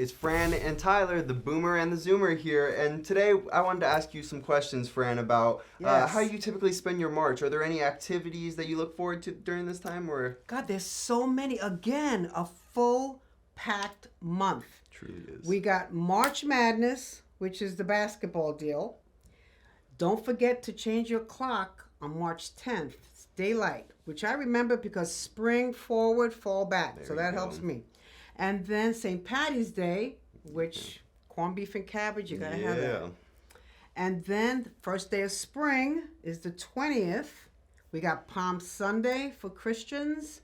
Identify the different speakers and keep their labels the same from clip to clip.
Speaker 1: It's Fran and Tyler, the Boomer and the Zoomer here, and today I wanted to ask you some questions, Fran, about how you typically spend your March. Are there any activities that you look forward to during this time, or?
Speaker 2: God, there's so many. Again, a full packed month.
Speaker 1: Truly is.
Speaker 2: We got March Madness, which is the basketball deal. Don't forget to change your clock on March 10th. It's daylight, which I remember because spring forward, fall back.
Speaker 1: There
Speaker 2: so
Speaker 1: you
Speaker 2: that
Speaker 1: go.
Speaker 2: helps me. And then St. Patty's Day, which corned beef and cabbage, you gotta have that. And then the first day of spring is the 20th. We got Palm Sunday for Christians,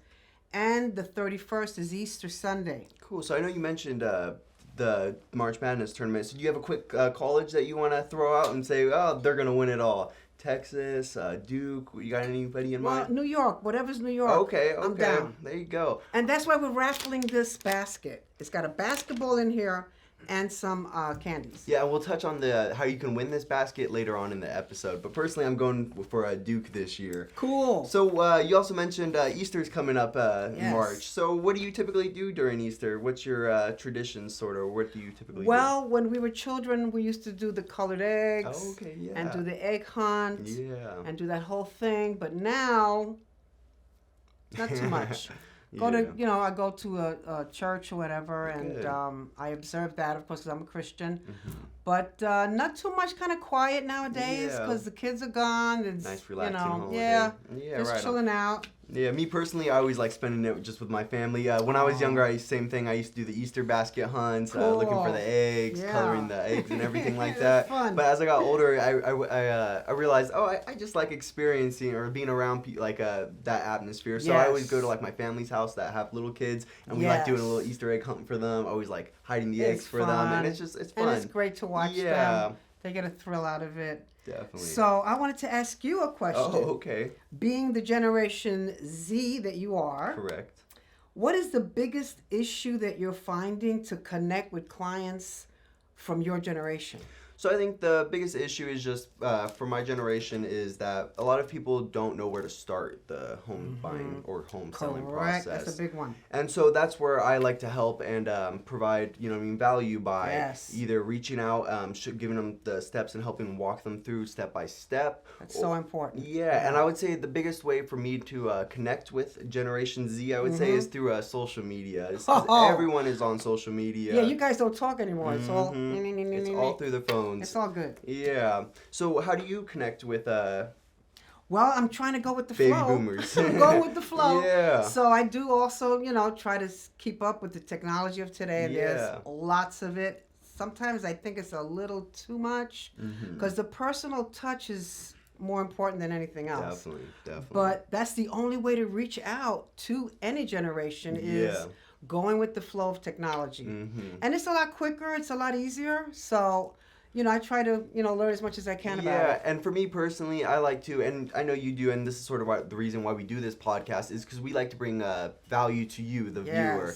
Speaker 2: and the 31st is Easter Sunday.
Speaker 1: Cool. So I know you mentioned the March Madness tournament. So do you have a quick college that you want to throw out and say, oh, they're gonna win it all? Texas, Duke. You got anybody in mind?
Speaker 2: New York, whatever's New York.
Speaker 1: Okay.
Speaker 2: I'm down.
Speaker 1: There you go.
Speaker 2: And that's why we're raffling this basket. It's got a basketball in here and some candies.
Speaker 1: Yeah, we'll touch on the how you can win this basket later on in the episode. But personally, I'm going for a Duke this year.
Speaker 2: Cool.
Speaker 1: So you also mentioned Easter's coming up in
Speaker 2: Yes.
Speaker 1: March. So what do you typically do during Easter? What's your traditions, sort of? What do you typically do?
Speaker 2: Well, when we were children, we used to do the colored eggs.
Speaker 1: Oh, okay, yeah.
Speaker 2: And do the egg hunt.
Speaker 1: Yeah.
Speaker 2: And do that whole thing. But now, not too much. I go to a church or whatever,
Speaker 1: Good.
Speaker 2: and I observe that, of course, because I'm a Christian.
Speaker 1: Mm-hmm.
Speaker 2: But not too much kind of quiet nowadays,
Speaker 1: Yeah.
Speaker 2: because the kids are gone. It's,
Speaker 1: Nice, relaxing holiday.
Speaker 2: Yeah,
Speaker 1: Yeah,
Speaker 2: just
Speaker 1: right on.
Speaker 2: chilling out.
Speaker 1: Yeah, me personally, I always like spending it just with my family. When I was younger, same thing. I used to do the Easter basket hunts, looking for the eggs,
Speaker 2: Yeah.
Speaker 1: coloring the eggs and everything like
Speaker 2: It's
Speaker 1: that.
Speaker 2: fun.
Speaker 1: But as I got older, I realized, I just like experiencing or being around that atmosphere. So I always go to like my family's house that have little kids, and we like doing a little Easter egg hunt for them. Always like hiding the eggs for them, and it's fun.
Speaker 2: And it's great to watch them. They get a thrill out of it.
Speaker 1: Definitely.
Speaker 2: So I wanted to ask you a question.
Speaker 1: Oh, okay.
Speaker 2: Being the Generation Z that you are,
Speaker 1: Correct.
Speaker 2: what is the biggest issue that you're finding to connect with clients from your generation?
Speaker 1: So I think the biggest issue is just for my generation is that a lot of people don't know where to start the home buying or home selling process.
Speaker 2: That's a big one.
Speaker 1: And so that's where I like to help and provide, value by either reaching out, giving them the steps and helping walk them through step by step.
Speaker 2: That's so important.
Speaker 1: Yeah, and I would say the biggest way for me to connect with Generation Z, I would say, is through social media. Everyone is on social media.
Speaker 2: Yeah, you guys don't talk anymore. It's all
Speaker 1: it's all through the phone.
Speaker 2: It's all good.
Speaker 1: Yeah. So how do you connect with
Speaker 2: Well, I'm trying to go with the
Speaker 1: baby
Speaker 2: flow.
Speaker 1: boomers?
Speaker 2: Go with the flow.
Speaker 1: Yeah.
Speaker 2: So I do also, try to keep up with the technology of today. And there's lots of it. Sometimes I think it's a little too much because the personal touch is more important than anything else.
Speaker 1: Definitely.
Speaker 2: But that's the only way to reach out to any generation is going with the flow of technology. And it's a lot quicker. It's a lot easier. So I try to, learn as much as I can about it.
Speaker 1: Yeah, and for me personally, I like to, and I know you do, and this is sort of the reason why we do this podcast, is because we like to bring value to you, the viewer.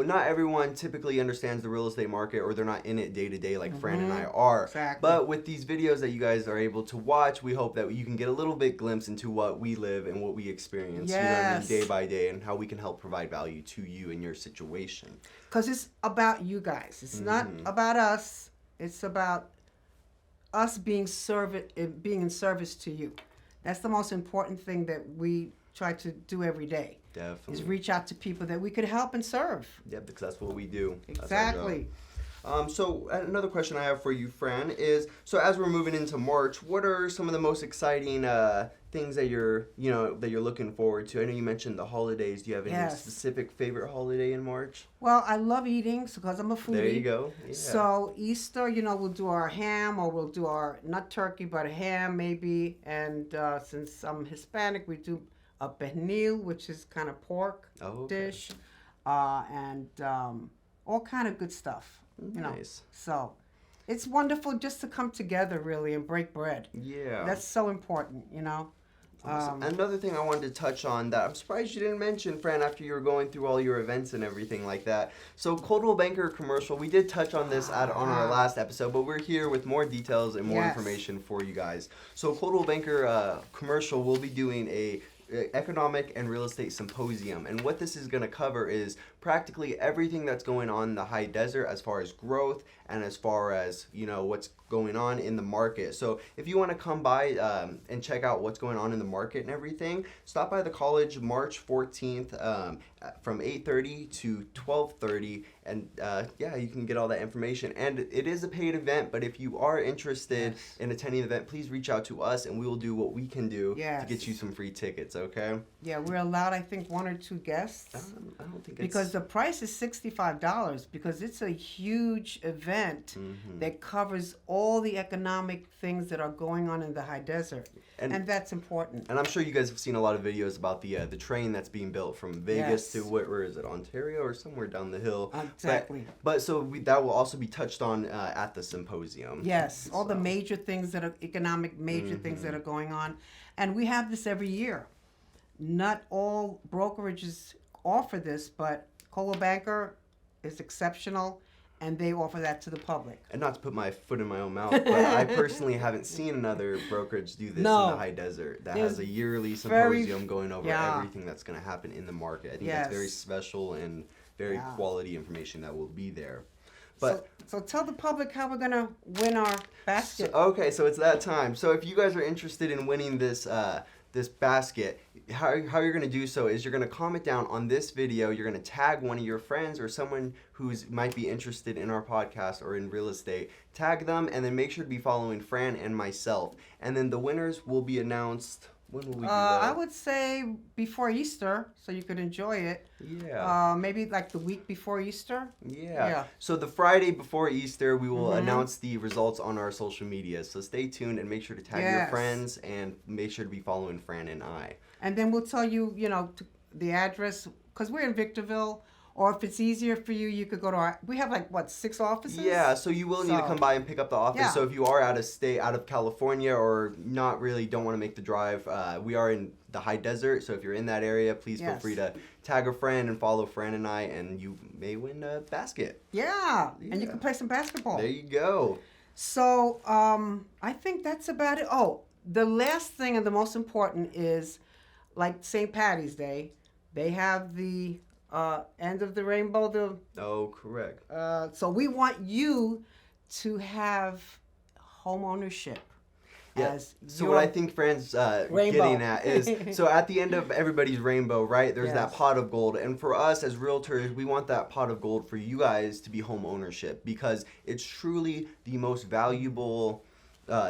Speaker 1: Not everyone typically understands the real estate market, or they're not in it day to day like Fran and I are.
Speaker 2: Exactly.
Speaker 1: But with these videos that you guys are able to watch, we hope that you can get a little bit glimpse into what we live and what we experience, day by day, and how we can help provide value to you in your situation.
Speaker 2: Because it's about you guys. It's not about us. It's about us being in service to you. That's the most important thing that we try to do every day.
Speaker 1: Definitely.
Speaker 2: Is reach out to people that we could help and serve.
Speaker 1: Yeah, because that's what we do.
Speaker 2: Exactly.
Speaker 1: So another question I have for you, Fran, is so as we're moving into March, what are some of the most exciting things that you're looking forward to? I know you mentioned the holidays. Do you have any specific favorite holiday in March?
Speaker 2: Well, I love eating because I'm a foodie.
Speaker 1: There you go. Yeah.
Speaker 2: So Easter, we'll do our ham, or we'll do our not turkey but a ham maybe. And since I'm Hispanic, we do a pernil, which is kind of pork dish, and all kind of good stuff.
Speaker 1: Nice.
Speaker 2: So it's wonderful just to come together really and break bread.
Speaker 1: Yeah.
Speaker 2: That's so important,
Speaker 1: Awesome. Another thing I wanted to touch on that I'm surprised you didn't mention, Fran, after you were going through all your events and everything like that. So Coldwell Banker commercial, we did touch on this on our last episode, but we're here with more details and more information for you guys. So Coldwell Banker commercial, we'll be doing a Economic and Real Estate Symposium. And what this is going to cover is practically everything that's going on in the high desert as far as growth and as far as, what's going on in the market. So if you want to come by and check out what's going on in the market and everything, stop by the college March 14th from 8:30 to 12:30, and you can get all that information. And it is a paid event, but if you are interested in attending the event, please reach out to us and we will do what we can do to get you some free tickets, okay?
Speaker 2: Yeah, we're allowed, I think, 1 or 2 guests.
Speaker 1: I don't think
Speaker 2: because the price is $65 because it's a huge event that covers all the economic things that are going on in the high desert. And that's important.
Speaker 1: And I'm sure you guys have seen a lot of videos about the train that's being built from Vegas to where is it, Ontario or somewhere down the hill?
Speaker 2: Exactly.
Speaker 1: But that will also be touched on at the symposium.
Speaker 2: Yes, all the major things that are economic, major things that are going on. And we have this every year. Not all brokerages offer this, but Coldwell Banker is exceptional, and they offer that to the public.
Speaker 1: And not to put my foot in my own mouth, but I personally haven't seen another brokerage do this in the high desert that has a yearly symposium going over everything that's going to happen in the market. I think that's very special and very quality information that will be there. But
Speaker 2: so tell the public how we're going to win our basket.
Speaker 1: So it's that time. So if you guys are interested in winning this basket, how you're going to do so is you're going to comment down on this video. You're going to tag one of your friends or someone who's might be interested in our podcast or in real estate. Tag them, and then make sure to be following Fran and myself. And then the winners will be announced. When will we do that?
Speaker 2: I would say before Easter, so you could enjoy it.
Speaker 1: Yeah.
Speaker 2: Maybe like the week before Easter.
Speaker 1: Yeah. So the Friday before Easter, we will announce the results on our social media. So stay tuned and make sure to tag your friends and make sure to be following Fran and I.
Speaker 2: And then we'll tell you, the address, because we're in Victorville. Or if it's easier for you, you could go to we have 6 offices?
Speaker 1: Yeah, so you will need to come by and pick up the office. Yeah. So if you are out of state, out of California, or don't want to make the drive, we are in the high desert. So if you're in that area, please feel free to tag a friend and follow Fran and I, and you may win a basket.
Speaker 2: Yeah, and you can play some basketball.
Speaker 1: There you go.
Speaker 2: So I think that's about it. Oh, the last thing and the most important is, like St. Patty's Day, they have the end of the rainbow.
Speaker 1: Correct.
Speaker 2: So we want you to have home ownership.
Speaker 1: Yeah. So what I think Fran's getting at is, so at the end of everybody's rainbow, right, there's that pot of gold. And for us as realtors, we want that pot of gold for you guys to be home ownership, because it's truly the most valuable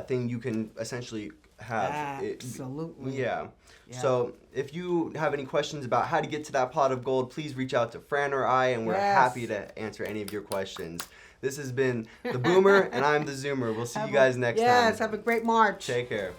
Speaker 1: thing you can essentially have.
Speaker 2: Absolutely.
Speaker 1: Yeah. So if you have any questions about how to get to that pot of gold, please reach out to Fran or I, and we're happy to answer any of your questions. This has been The Boomer, and I'm The Zoomer. We'll see you guys next time.
Speaker 2: Yes, have a great March.
Speaker 1: Take care.